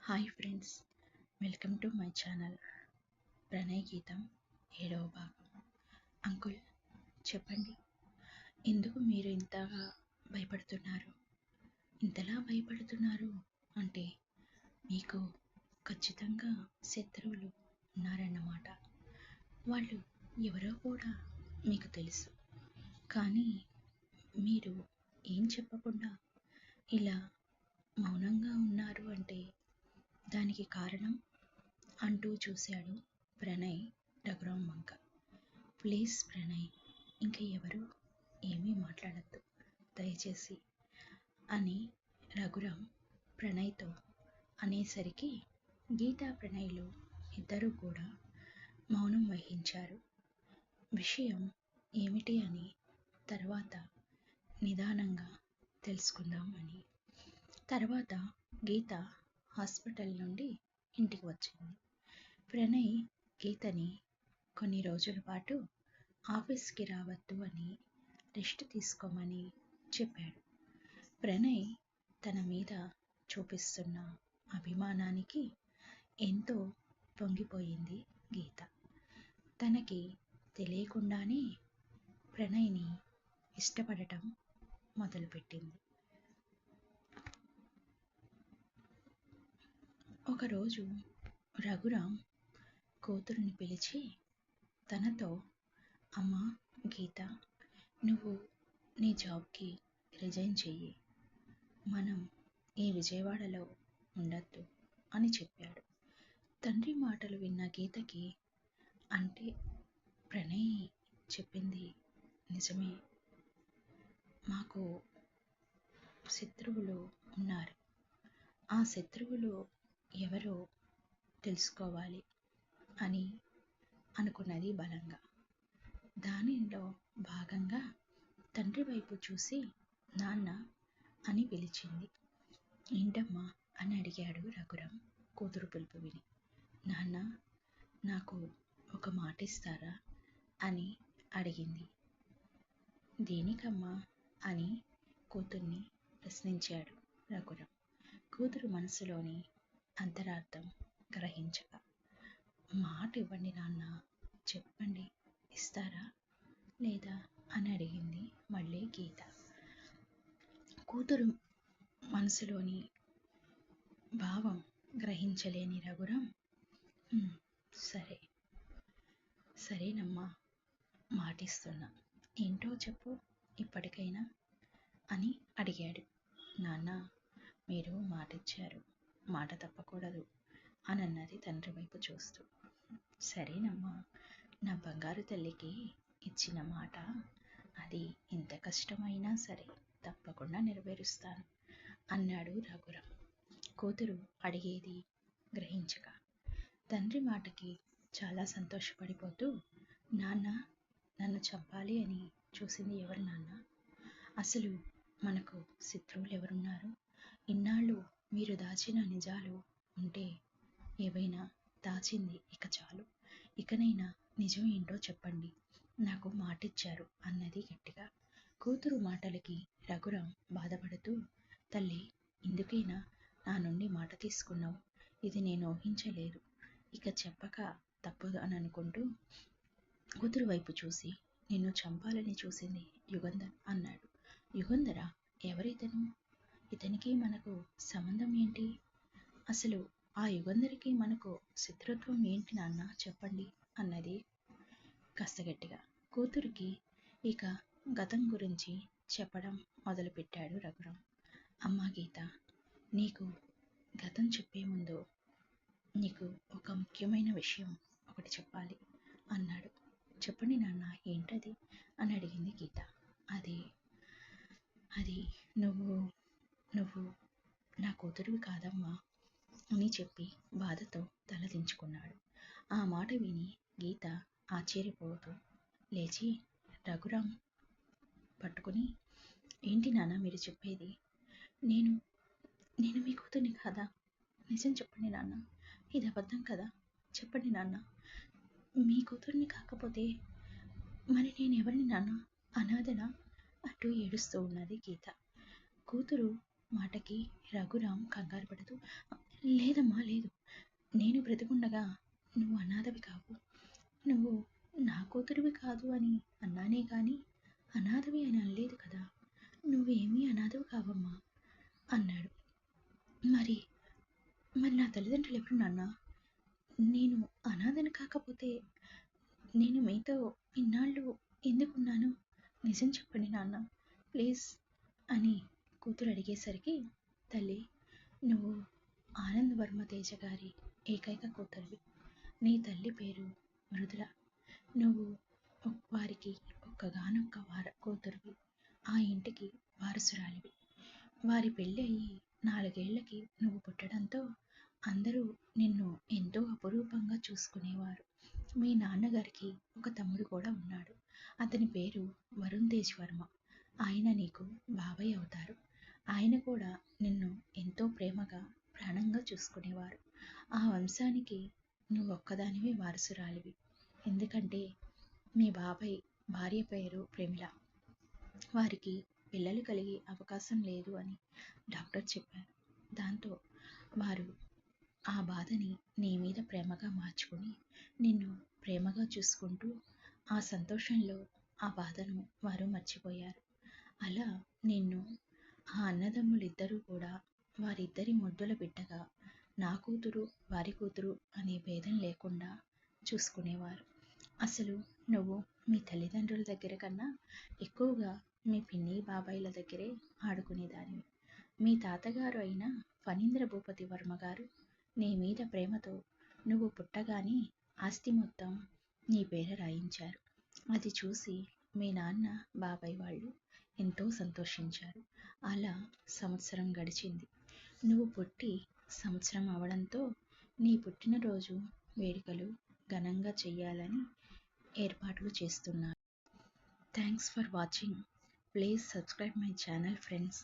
Hi friends, welcome to my channel. Pranay గీతం 7వ భాగం. అంకుల్, చెప్పండి, ఎందుకు మీరు ఇంతగా భయపడుతున్నారు? ఇంతలా భయపడుతున్నారు అంటే మీకు ఖచ్చితంగా శత్రువులు ఉన్నారన్నమాట. వాళ్ళు ఎవరో కూడా మీకు తెలుసు, కానీ మీరు ఏం చెప్పకుండా ఇలా మౌనంగా ఉన్నారు అంటే దానికి కారణం అంటూ చూశాడు ప్రణయ్ రఘురాం వంక. ప్లీజ్ ప్రణయ్, ఇంక ఎవరు ఏమీ మాట్లాడద్దు దయచేసి అని రఘురాం ప్రణయ్తో అనేసరికి గీతా ప్రణయ్లు ఇద్దరూ కూడా మౌనం వహించారు. విషయం ఏమిటి అని తర్వాత నిదానంగా తెలుసుకుందాం అని. తర్వాత గీత హాస్పిటల్ నుండి ఇంటికి వచ్చింది. ప్రణయ్ గీతని కొన్ని రోజుల పాటు ఆఫీస్కి రావద్దు అని, రెస్ట్ తీసుకోమని చెప్పాడు. ప్రణయ్ తన మీద చూపిస్తున్న అభిమానానికి ఎంతో పొంగిపోయింది గీత. తనకి తెలియకుండానే ప్రణయ్ని ఇష్టపడటం మొదలుపెట్టింది. ఒకరోజు రఘురాం కూతురుని పిలిచి తనతో, అమ్మా గీత, నువ్వు నీ జాబ్కి రిజైన్ చెయ్యి, మనం ఈ విజయవాడలో ఉండద్దు అని చెప్పాడు. తండ్రి మాటలు విన్న గీతకి, అంటే ప్రణయ్ చెప్పింది నిజమే, మాకు శత్రువులు ఉన్నారు, ఆ శత్రువులు ఎవరో తెలుసుకోవాలి అని అనుకున్నది బలంగా. దానిలో భాగంగా తండ్రి వైపు చూసి నాన్న అని పిలిచింది. ఏంటమ్మా అని అడిగాడు రఘురాం కూతురు పిలుపు విని. నాన్న, నాకు ఒక మాట ఇస్తారా అని అడిగింది. దేనికమ్మా అని కూతుర్ని ప్రశ్నించాడు రఘురాం. కూతురు మనసులోని అంతరార్థం గ్రహించక, మాట ఇవ్వండి నాన్న, చెప్పండి, ఇస్తారా లేదా అని అడిగింది మళ్ళీ గీత. కూతురు మనసులోని భావం గ్రహించలేని రఘురాం, సరే సరేనమ్మా, మాటిస్తున్నా, ఏంటో చెప్పు ఇప్పటికైనా అని అడిగాడు. నాన్న, మీరు మాటిచ్చారు, మాట తప్పకూడదు అని అన్నది తండ్రి వైపు చూస్తూ. సరేనమ్మా, నా బంగారు తల్లికి ఇచ్చిన మాట, అది ఎంత కష్టమైనా సరే తప్పకుండా నెరవేరుస్తాను అన్నాడు రఘురాం. కూతురు అడిగేది గ్రహించక తండ్రి మాటకి చాలా సంతోషపడిపోతూ, నాన్న, నన్ను చంపాలి అని చూసింది ఎవరు నాన్న? అసలు మనకు శత్రువులు ఎవరున్నారు? ఇన్నాళ్ళు మీరు దాచిన నిజాలు ఉంటే ఏవైనా దాచింది ఇక చాలు, ఇకనైనా నిజం ఏంటో చెప్పండి, నాకు మాటిచ్చారు అన్నది గట్టిగా. కూతురు మాటలకి రఘురాం బాధపడుతూ, తల్లి, ఇందుకైనా నా నుండి మాట తీసుకున్నావు, ఇది నేను ఊహించలేదు, ఇక చెప్పక తప్పదు అని అనుకుంటూ కూతురు వైపు చూసి, నిన్ను చంపాలని చూసింది యుగంధర్ అన్నాడు. యుగంధరా? ఎవరితను? ఇతనికి మనకు సంబంధం ఏంటి? అసలు ఆ యుగంధర్కి మనకు శత్రుత్వం ఏంటి నాన్న, చెప్పండి అన్నది కాస్త గట్టిగా. కూతురికి ఇక గతం గురించి చెప్పడం మొదలుపెట్టాడు రఘురాం. అమ్మా గీత, నీకు గతం చెప్పే ముందు నీకు ఒక ముఖ్యమైన విషయం ఒకటి చెప్పాలి అన్నాడు. చెప్పండి నాన్న, ఏంటది అని అడిగింది గీత. అది నువ్వు నా కూతురివి కాదమ్మా అని చెప్పి బాధతో తలదించుకున్నాడు. ఆ మాట విని గీత ఆశ్చర్యపోతూ లేచి రఘురాం పట్టుకుని, ఏంటి నాన్న మీరు చెప్పేది? నేను మీ కూతుర్ని కాదా? నిజం చెప్పండి నాన్న, ఇది అబద్ధం కదా, చెప్పండి నాన్న. మీ కూతుర్ని కాకపోతే మరి నేను ఎవరిని నాన్న? అనాథనా అంటూ ఏడుస్తూ ఉన్నది గీత. కూతురు మాటకి రఘురాం కంగారు పడుతూ, లేదమ్మా లేదు. నేను బ్రతికుండగా నువ్వు అనాథవి కావు. నువ్వు నా కూతురివి కాదు అని అన్నానే కానీ అనాథవి అని అనలేదు కదా. నువ్వేమీ అనాథవి కావమ్మా అన్నాడు. మరి మరి నా తల్లిదండ్రులు ఎవరు నాన్న? నేను అనాథని కాకపోతే నేను మీతో ఇన్నాళ్ళు ఎందుకున్నాను? నిజం చెప్పండి నాన్న ప్లీజ్ అని కూతురు అడిగేసరికి, తల్లి నువ్వు ఆనంద్ వర్మ తేజ గారి ఏకైక కూతురివి. నీ తల్లి పేరు మృదుల. నువ్వు వారికి ఒక్కగానొక్క కూతురివి. ఆ ఇంటికి వారసురాలివి. వారి పెళ్ళి అయ్యి 4 ఏళ్లకి నువ్వు పుట్టడంతో అందరూ నిన్ను ఎంతో అపురూపంగా చూసుకునేవారు. మీ నాన్నగారికి ఒక తమ్ముడు కూడా ఉన్నాడు. అతని పేరు వరుణ్ తేజ్ వర్మ. ఆయన నీకు బాబాయ్ అవుతారు. ఆయన కూడా నిన్ను ఎంతో ప్రేమగా ప్రాణంగా చూసుకునేవారు. ఆ వంశానికి నువ్వొక్కదానివే వారసురాలివి. ఎందుకంటే మీ బాబాయ్ భార్య పేరు ప్రమిళ. వారికి పిల్లలు కలిగే అవకాశం లేదు అని డాక్టర్ చెప్పారు. దాంతో వారు ఆ బాధని నీ మీద ప్రేమగా మార్చుకుని నిన్ను ప్రేమగా చూసుకుంటూ ఆ సంతోషంలో ఆ బాధను వారు మర్చిపోయారు. అలా నిన్ను ఆ అన్నదమ్ములిద్దరూ కూడా వారిద్దరి ముద్దుల బిడ్డగా నా కూతురు వారి కూతురు అనే భేదం లేకుండా చూసుకునేవారు. అసలు నువ్వు మీ తల్లిదండ్రుల దగ్గర కన్నా ఎక్కువగా మీ పిన్ని బాబాయిల దగ్గరే ఆడుకునేదానివి. మీ తాతగారు అయిన ఫణీంద్ర భూపతి వర్మ గారు నీ మీద ప్రేమతో నువ్వు పుట్టగానే ఆస్తి మొత్తం నీ పేర రాయించారు. అది చూసి మీ నాన్న బాబాయ్ వాళ్ళు ఎంతో సంతోషించారు. అలా సంవత్సరం గడిచింది. నువ్వు పుట్టి సంవత్సరం అవడంతో నీ పుట్టినరోజు వేడుకలు ఘనంగా చెయ్యాలని ఏర్పాట్లు చేస్తున్నారు. Thanks for watching. Please subscribe my channel friends.